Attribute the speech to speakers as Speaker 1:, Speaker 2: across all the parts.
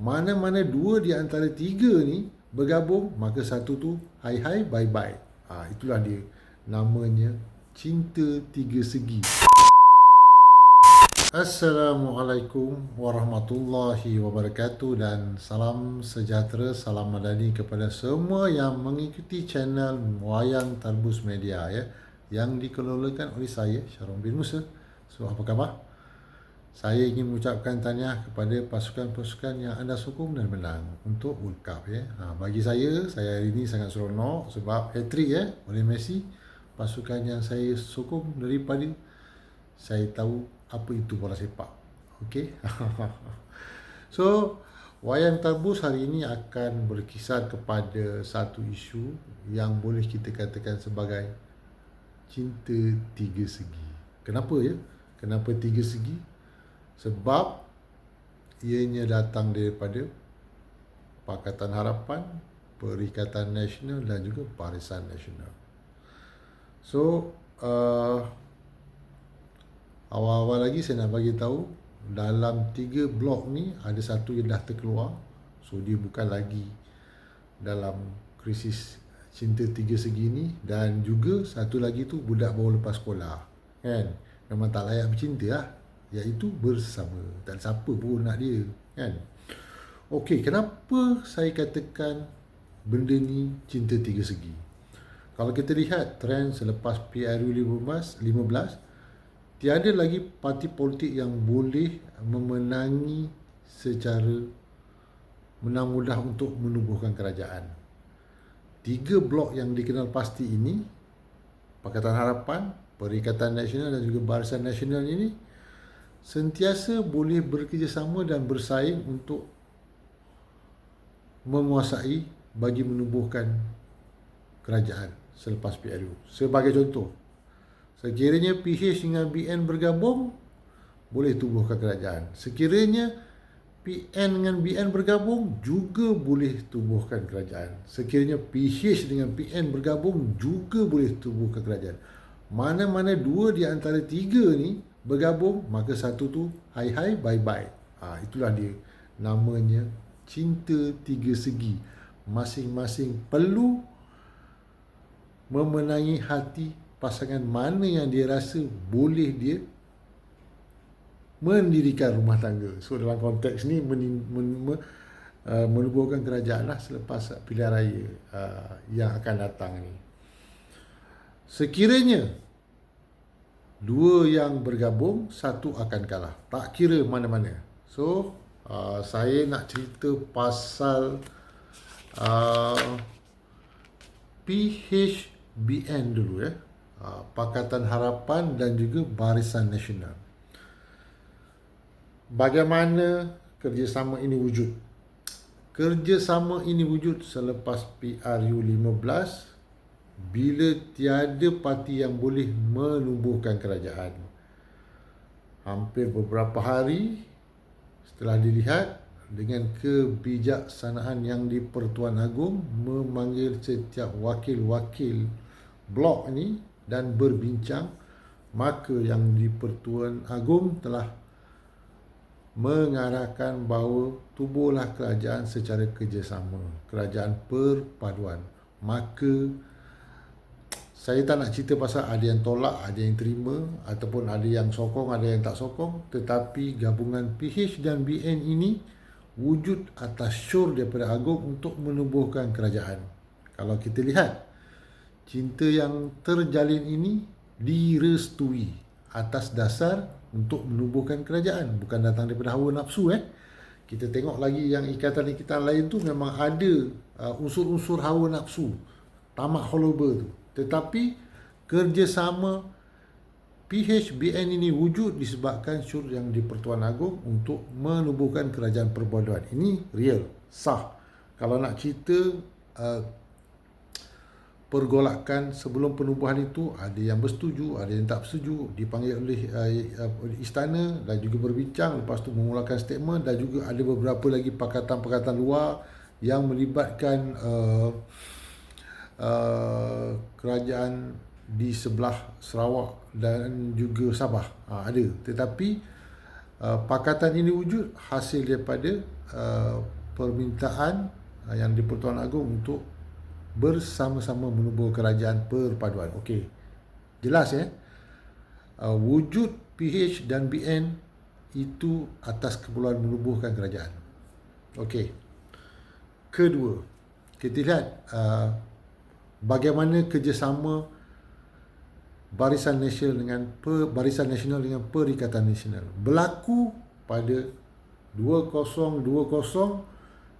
Speaker 1: Mana-mana dua di antara tiga ni bergabung, maka satu tu hai-hai, bye-bye. Itulah dia. Namanya cinta tiga segi. Assalamualaikum warahmatullahi wabarakatuh dan salam sejahtera, salam madani kepada semua yang mengikuti channel Wayang Tarbus Media yang dikelolakan oleh saya, Sharon bin Musa. So, apa khabar? Saya ingin mengucapkan tahniah kepada pasukan-pasukan yang anda sokong dan menang untuk World Cup bagi saya hari ini sangat seronok sebab hat-trick oleh Messi. Pasukan yang saya sokong daripada saya tahu apa itu bola sepak. Okey. So, Wayang Tarbus hari ini akan berkisar kepada satu isu yang boleh kita katakan sebagai cinta tiga segi. Kenapa Kenapa tiga segi? Sebab ianya datang daripada Pakatan Harapan, Perikatan Nasional dan juga Barisan Nasional. So, awal-awal lagi saya nak bagi tahu dalam 3 blok ni ada satu yang dah terkeluar. So, dia bukan lagi dalam krisis cinta tiga segi ni, dan juga satu lagi tu budak baru lepas sekolah. Kan? Memang tak layak bercinta lah. Iaitu bersama. Tak ada siapa pun nak dia. Kan? Okey, kenapa saya katakan benda ni cinta tiga segi? Kalau kita lihat trend selepas PRU 15, tiada lagi parti politik yang boleh memenangi secara menang mudah untuk menubuhkan kerajaan. 3 blok yang dikenal pasti ini, Pakatan Harapan, Perikatan Nasional dan juga Barisan Nasional ini, sentiasa boleh bekerjasama dan bersaing untuk menguasai bagi menubuhkan kerajaan selepas PRU. Sebagai contoh, sekiranya PH dengan BN bergabung, boleh tubuhkan kerajaan. Sekiranya PN dengan BN bergabung, juga boleh tubuhkan kerajaan. Sekiranya PH dengan PN bergabung, juga boleh tubuhkan kerajaan. Mana-mana dua di antara tiga ni bergabung, maka satu tu hai-hai, bye-bye. Itulah dia. Namanya cinta tiga segi. Masing-masing perlu memenangi hati pasangan mana yang dia rasa boleh dia mendirikan rumah tangga. So, dalam konteks ni menubuhkan kerajaan lah selepas pilihan raya yang akan datang ni. Sekiranya dua yang bergabung, satu akan kalah. Tak kira mana-mana. So, saya nak cerita pasal PHBN dulu Pakatan Harapan dan juga Barisan Nasional. Bagaimana kerjasama ini wujud? Kerjasama ini wujud selepas PRU 15 bila tiada parti yang boleh menubuhkan kerajaan. Hampir beberapa hari setelah dilihat, dengan kebijaksanaan yang di Pertuan Agong memanggil setiap wakil-wakil blok ini dan berbincang, maka yang di Pertuan Agong telah mengarahkan bahawa tubuhlah kerajaan secara kerjasama, kerajaan perpaduan. Maka saya tak nak cerita pasal ada yang tolak, ada yang terima, ataupun ada yang sokong, ada yang tak sokong. Tetapi gabungan PH dan BN ini wujud atas syur daripada Agong untuk menubuhkan kerajaan. Kalau kita lihat, cinta yang terjalin ini direstui atas dasar untuk menubuhkan kerajaan, bukan datang daripada hawa nafsu. Kita tengok lagi yang ikatan-ikatan lain tu memang ada unsur-unsur hawa nafsu, tamak holoba tu. Tetapi kerjasama PHBN ini wujud disebabkan syur yang di Pertuan Agong untuk menubuhkan kerajaan perpaduan. Ini real, sah. Kalau nak cerita pergolakan sebelum penubuhan itu, ada yang bersetuju, ada yang tak bersetuju, dipanggil oleh istana dan juga berbincang, lepas tu memulakan statement, dan juga ada beberapa lagi pakatan-pakatan luar yang melibatkan kerajaan di sebelah Sarawak dan juga Sabah. Ada. Tetapi pakatan ini wujud hasil daripada permintaan yang di Pertuan Agong untuk bersama-sama menubuh kerajaan perpaduan. Okey, jelas ya. Wujud PH dan BN itu atas keperluan menubuhkan kerajaan. Okey. Kedua, kita lihat bagaimana kerjasama Barisan Nasional dengan Perikatan Nasional berlaku pada 2020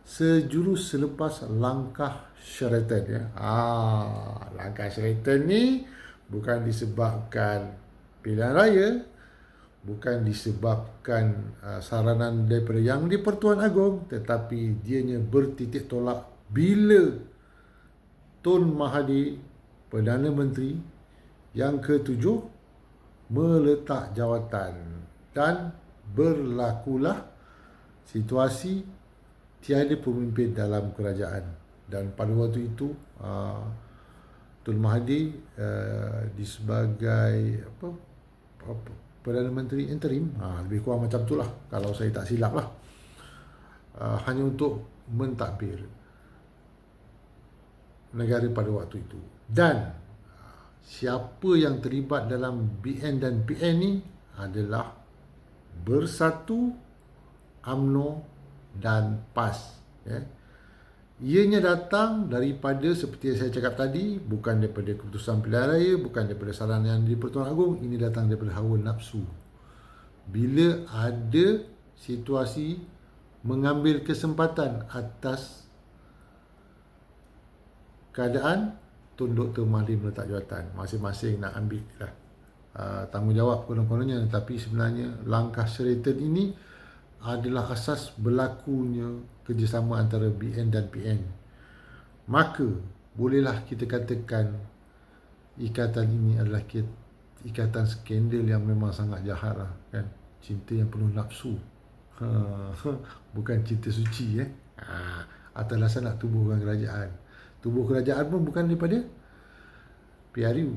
Speaker 1: sejurus selepas langkah Sheraton ya. Langkah Sheraton ni bukan disebabkan pilihan raya, bukan disebabkan saranan daripada yang di Pertuan Agong, tetapi dianya bertitik tolak bila Tun Mahathir, Perdana Menteri yang ke-7, meletak jawatan dan berlakulah situasi tiada pemimpin dalam kerajaan. Dan pada waktu itu Tun Mahathir sebagai Perdana Menteri interim, lebih kurang macam itulah kalau saya tak silap lah, hanya untuk mentadbir negara pada waktu itu. Dan siapa yang terlibat dalam BN dan PN ni adalah Bersatu, UMNO dan PAS ya. Ianya datang daripada, seperti yang saya cakap tadi, bukan daripada keputusan pilihan raya, bukan daripada saranan di Pertuan Agong. Ini datang daripada hawa nafsu. Bila ada situasi mengambil kesempatan atas keadaan, Tun Dr. Mahathir meletak jawatan. Masing-masing nak ambil lah tanggungjawab konon-kononnya. Tapi sebenarnya langkah Sheraton ini adalah asas berlakunya kerjasama antara BN dan PN. Maka bolehlah kita katakan ikatan ini adalah ikatan skandal yang memang sangat jahat lah, kan? Cinta yang penuh nafsu, bukan cinta suci atas dasar nak tubuhkan kerajaan. Tubuh kerajaan pun bukan daripada PRU,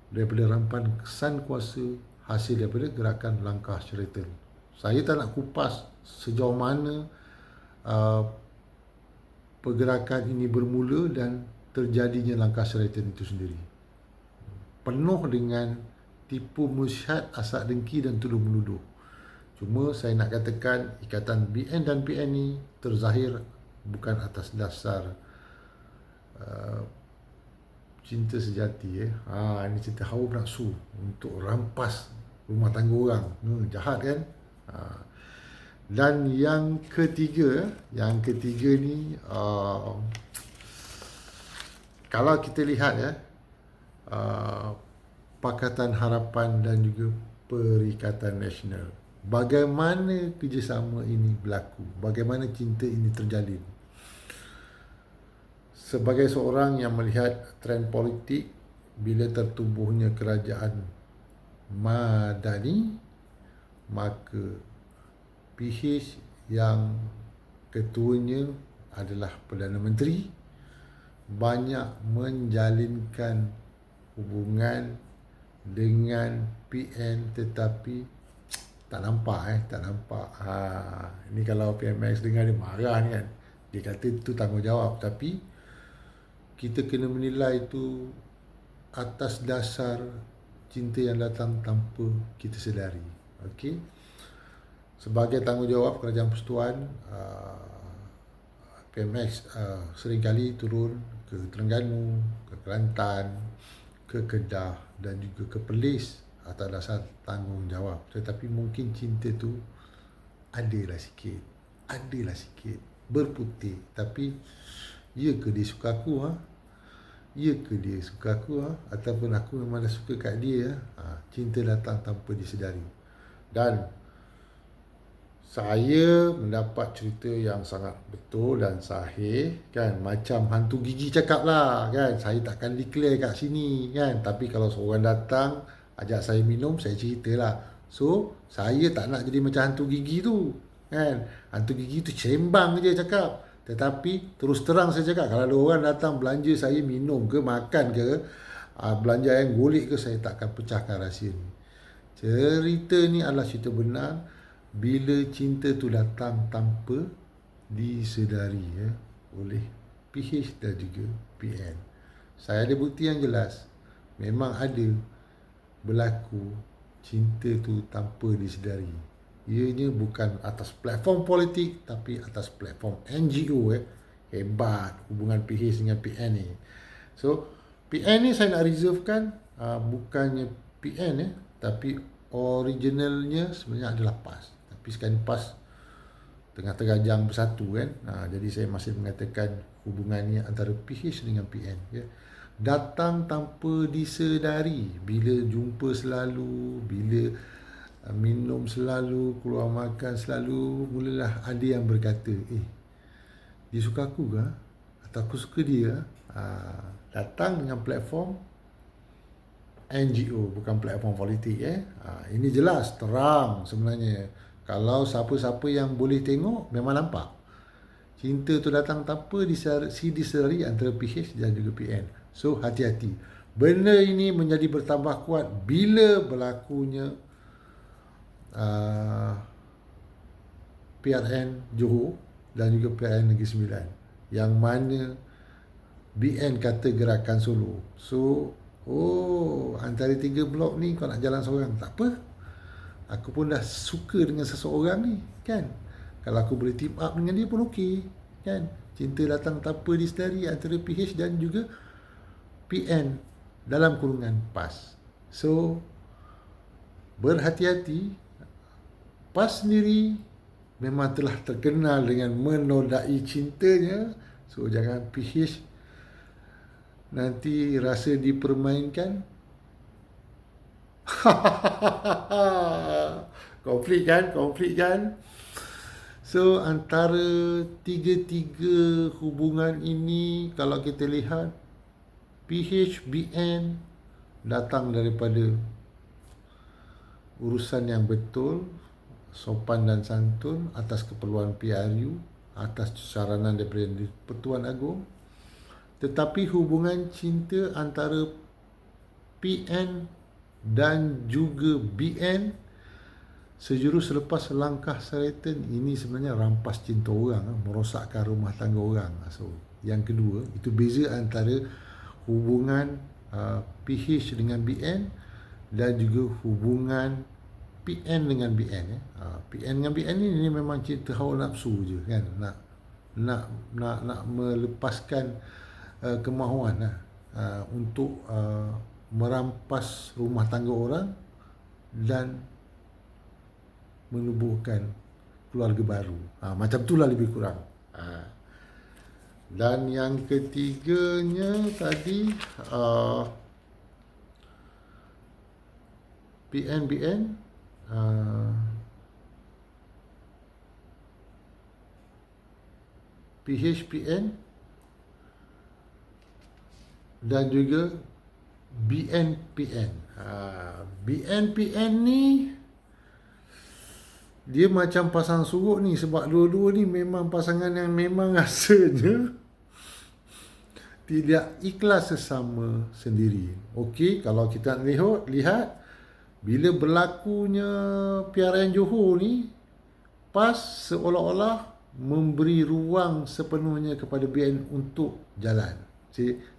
Speaker 1: daripada rampan kesan kuasa hasil daripada gerakan langkah Sheraton. Saya tak nak kupas sejauh mana pergerakan ini bermula dan terjadinya langkah Sheraton itu sendiri. Penuh dengan tipu musyihat, asak dengki dan tuduh menuduh. Cuma saya nak katakan ikatan BN dan PN ni terzahir bukan atas dasar cinta sejati ini cinta hawa nafsu untuk rampas rumah tangga orang. Jahat kan? Dan yang ketiga ni kalau kita lihat Pakatan Harapan dan juga Perikatan Nasional, bagaimana kerjasama ini berlaku, bagaimana cinta ini terjalin. Sebagai seorang yang melihat trend politik, bila tertubuhnya kerajaan Madani, maka PH yang ketuanya adalah Perdana Menteri banyak menjalinkan hubungan dengan PN, tetapi tak nampak. Ini kalau PMX dengar dia marah ni kan. Dia kata itu tanggungjawab, tapi kita kena menilai itu atas dasar cinta yang datang tanpa kita sedari. Okey. Sebagai tanggungjawab Kerajaan Persekutuan, PMX seringkali turun ke Terengganu, ke Kelantan, ke Kedah dan juga ke Perlis atas dasar tanggungjawab. Tetapi mungkin cinta tu adalah sikit berputih. Tapi ya ke dia suka aku ya ke dia suka aku ataupun aku memang dah suka kat dia cinta datang tanpa disedari. Dan saya mendapat cerita yang sangat betul dan sahih kan, macam hantu gigi cakap lah kan. Saya takkan declare kat sini kan, tapi kalau seorang datang ajak saya minum, saya ceritalah. So saya tak nak jadi macam hantu gigi tu kan. Hantu gigi tu sembang je cakap, tetapi terus terang saya cakap, kalau ada orang datang belanja saya minum ke makan ke, belanja yang golek ke, saya takkan pecahkan rahsia ni. Cerita ni adalah cerita benar bila cinta tu datang tanpa disedari oleh PH dan juga PN. Saya ada bukti yang jelas. Memang ada berlaku cinta tu tanpa disedari. Ianya bukan atas platform politik tapi atas platform NGO. Hebat hubungan PH dengan PN ni. So PN ni saya nak reservekan bukannya PN tapi originalnya sebenarnya adalah PAS. Tapi sekarang PAS tengah terajang bersatu kan. Jadi saya masih mengatakan hubungannya antara PH dengan PN. Datang tanpa disedari. Bila jumpa selalu, bila minum selalu, keluar makan selalu, mulalah ada yang berkata, dia suka aku ke? Atau aku suka dia? Datang dengan platform NGO, bukan platform politik. Ini jelas, terang sebenarnya. Kalau siapa-siapa yang boleh tengok, memang nampak. Cinta tu datang tanpa disedari antara PH dan juga PN. So, hati-hati. Benda ini menjadi bertambah kuat bila berlakunya PRN Johor dan juga PRN Negeri Sembilan, yang mana BN kata gerakan solo. So, antara 3 blok ni kau nak jalan seorang, tak apa. Aku pun dah suka dengan seseorang ni, kan. Kalau aku boleh team up dengan dia pun okey, kan. Cinta datang tanpa disedari antara PH dan juga PN dalam kurungan PAS. So, berhati-hati. PAS sendiri memang telah terkenal dengan menodai cintanya. So, jangan PH nanti rasa dipermainkan. Konflik kan. So, antara tiga hubungan ini, kalau kita lihat, PH, BN datang daripada urusan yang betul, sopan dan santun, atas keperluan PRU, atas saranan daripada Pertuan Agong. Tetapi hubungan cinta antara PN dan juga BN sejurus selepas langkah Sheraton, ini sebenarnya rampas cinta orang, merosakkan rumah tangga orang. So, yang kedua, itu beza antara hubungan PH dengan BN dan juga hubungan PN dengan BN. PN dengan BN ini memang cinta hawa nafsu je, kan. Nak melepaskan kemahuan untuk merampas rumah tangga orang dan menubuhkan keluarga baru. Macam itulah lebih kurang. Dan yang ketiganya tadi, PNBN, PHPN dan juga BNPN. BNPN ni dia macam pasang surut ni, sebab dua-dua ni memang pasangan yang memang rasanya tidak ikhlas sesama sendiri. Okey, kalau kita lihat bila berlakunya PRN Johor ni, PAS seolah-olah memberi ruang sepenuhnya kepada BN untuk jalan.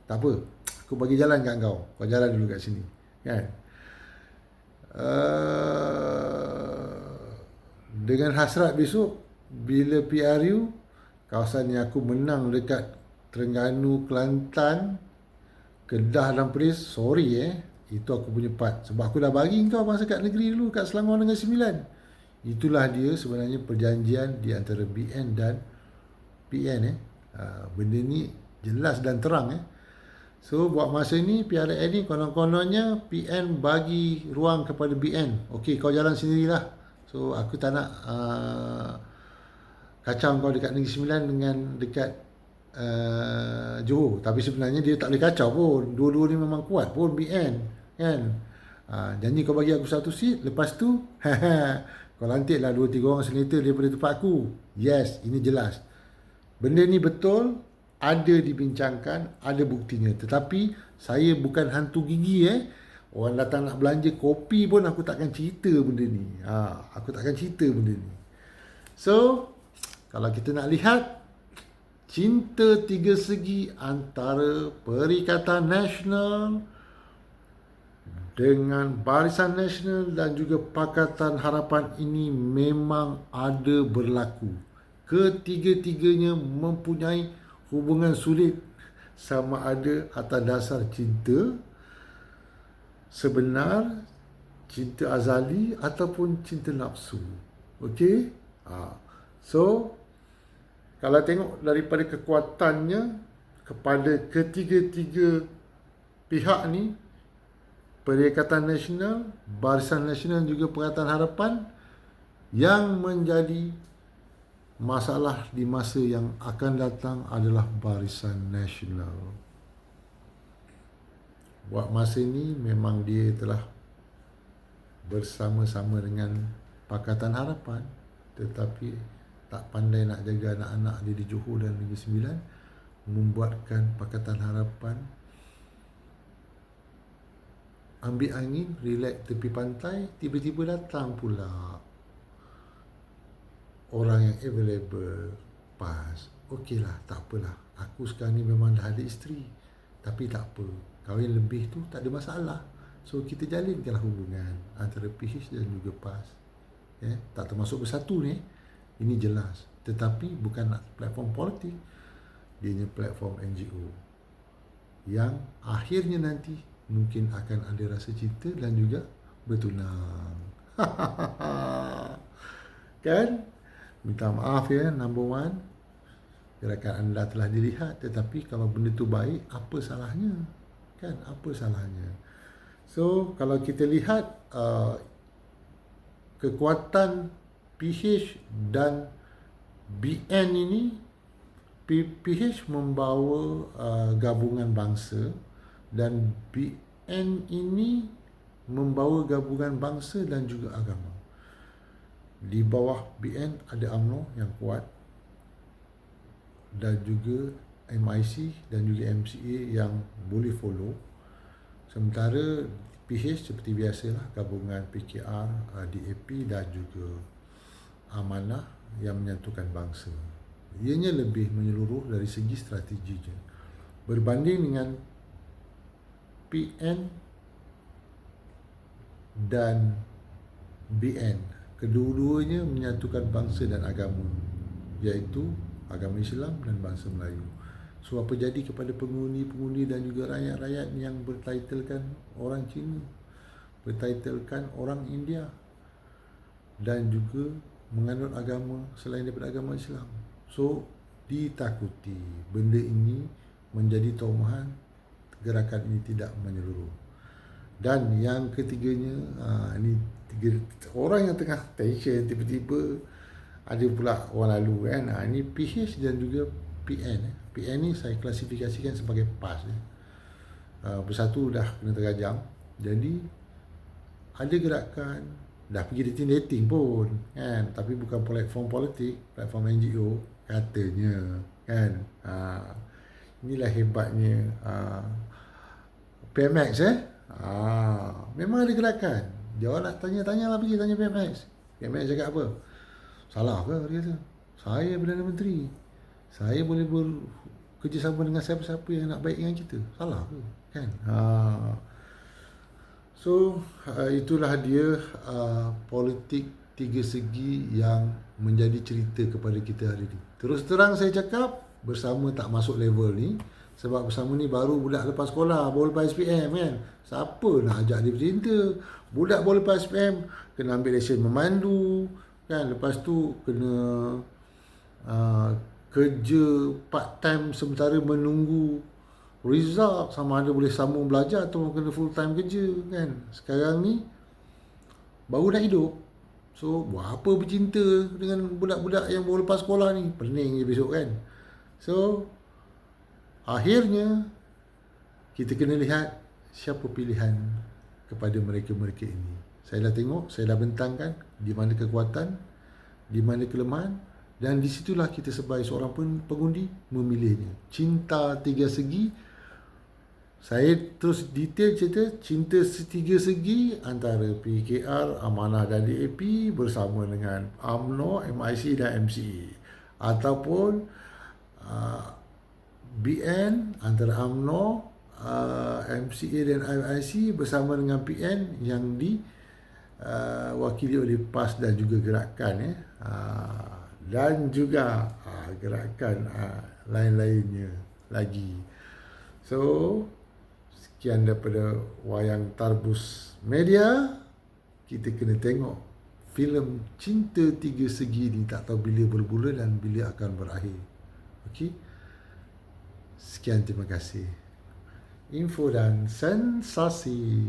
Speaker 1: Tak apa, aku bagi jalan kat kau jalan dulu kat sini, kan. Dengan hasrat besok bila PRU kawasan yang aku menang dekat Terengganu, Kelantan, Kedah dan Perlis, sorry itu aku punya part, sebab aku dah bagi kau masa kat negeri dulu, kat Selangor Negeri Sembilan. Itulah dia sebenarnya perjanjian di antara BN dan PN. Benda ni jelas dan terang. So buat masa ni PRN ni konon-kononnya PN bagi ruang kepada BN. Okey, kau jalan sendirilah. So aku tak nak kacau kau dekat Negeri Sembilan dengan dekat Johor. Tapi sebenarnya dia tak boleh kacau pun. Dua-dua ni memang kuat pun BN, kan. Janji kau bagi aku satu seat, lepas tu kau lantiklah 2-3 orang senator daripada tempat aku. Yes, ini jelas. Benda ni betul, ada dibincangkan, ada buktinya. Tetapi saya bukan hantu gigi Orang datang nak belanja kopi pun aku takkan cerita benda ni. Aku takkan cerita benda ni. So, kalau kita nak lihat cinta tiga segi antara Perikatan Nasional dengan Barisan Nasional dan juga Pakatan Harapan ini memang ada berlaku. Ketiga-tiganya mempunyai hubungan sulit, sama ada atas dasar cinta sebenar, cinta azali ataupun cinta nafsu. Okey? So, kalau tengok daripada kekuatannya kepada ketiga-tiga pihak ni, Perikatan Nasional, Barisan Nasional juga Pakatan Harapan, yang menjadi masalah di masa yang akan datang adalah Barisan Nasional. Buat masa ini memang dia telah bersama-sama dengan Pakatan Harapan, tetapi tak pandai nak jaga anak-anak dia di Johor dan Negeri Sembilan, membuatkan Pakatan Harapan ambil angin, relax tepi pantai, tiba-tiba datang pula orang yang available, pas. Okeylah, tak apalah. Aku sekarang ni memang dah ada isteri, tapi tak apa. Kahwin lebih tu tak ada masalah. So, kita jalinkanlah hubungan antara PH dan juga PAS. Tak termasuk bersatu ni. Ini jelas. Tetapi bukan nak platform politik. Dia ni platform NGO. Yang akhirnya nanti mungkin akan ada rasa cinta dan juga bertunang. Kan? Minta maaf ya, number one. Gerakan anda telah dilihat, tetapi kalau benda tu baik, apa salahnya? Kan? Apa salahnya? So, kalau kita lihat kekuatan PH dan BN ini, PH membawa gabungan bangsa dan BN ini membawa gabungan bangsa dan juga agama. Di bawah BN ada UMNO yang kuat dan juga MIC dan juga MCA yang boleh follow. Sementara PH seperti biasalah, gabungan PKR, DAP dan juga Amanah yang menyatukan bangsa. Ianya lebih menyeluruh dari segi strateginya. Berbanding dengan PN dan BN, kedua-duanya menyatukan bangsa dan agama, iaitu agama Islam dan bangsa Melayu. So, apa jadi kepada pengundi-pengundi dan juga rakyat-rakyat yang bertitlekan orang Cina, bertitlekan orang India dan juga menganut agama selain daripada agama Islam? So, ditakuti benda ini menjadi tomahan, gerakan ini tidak menyeluruh. Dan yang ketiganya, ini tiga orang yang tengah tension, tiba-tiba ada pula orang lalu kan. Ini PH dan juga PN. PN ni saya klasifikasikan sebagai PAS. Bersatu dah kena terajang. Jadi ada gerakan, dah pergi dating-dating pun kan, tapi bukan platform politik, platform NGO katanya kan. Inilah hebatnya PMX memang ada gerakan. Dia orang nak tanya-tanya lah, pergi tanya PMX. PMX cakap apa? Salah ke? Dia kata, saya Perdana Menteri, saya boleh bekerjasama dengan siapa-siapa yang nak baik dengan kita. Salah ke? Kan? So, itulah dia politik tiga segi yang menjadi cerita kepada kita hari ini. Terus terang saya cakap, bersama tak masuk level ni. Sebab bersama ni baru budak lepas sekolah, baru lepas SPM kan. Siapa nak ajak dia bercinta? Budak baru lepas SPM, kena ambil lesen memandu kan. Lepas tu kena kerja part time sementara menunggu result, sama ada boleh sambung belajar atau kena full time kerja kan. Sekarang ni baru nak hidup. So, buat apa bercinta dengan budak-budak yang baru lepas sekolah ni? Pening je besok kan. So, akhirnya kita kena lihat siapa pilihan kepada mereka-mereka ini. Saya dah tengok, saya dah bentangkan di mana kekuatan, di mana kelemahan, dan di situlah kita sebagai seorang pengundi memilihnya. Cinta tiga segi Saya terus detail cerita Cinta Setiga Segi antara PKR, Amanah dan DAP bersama dengan UMNO, MIC dan MCE, ataupun BN antara UMNO, MCA dan MIC bersama dengan PN yang diwakili oleh PAS dan juga gerakan dan juga gerakan lain-lainnya lagi. So sekian daripada Wayang Tarbus Media. Kita kena tengok filem Cinta Tiga Segi ni, tak tahu bila bermula dan bila akan berakhir. Okey. Sekian, terima kasih. Info dan sensasi.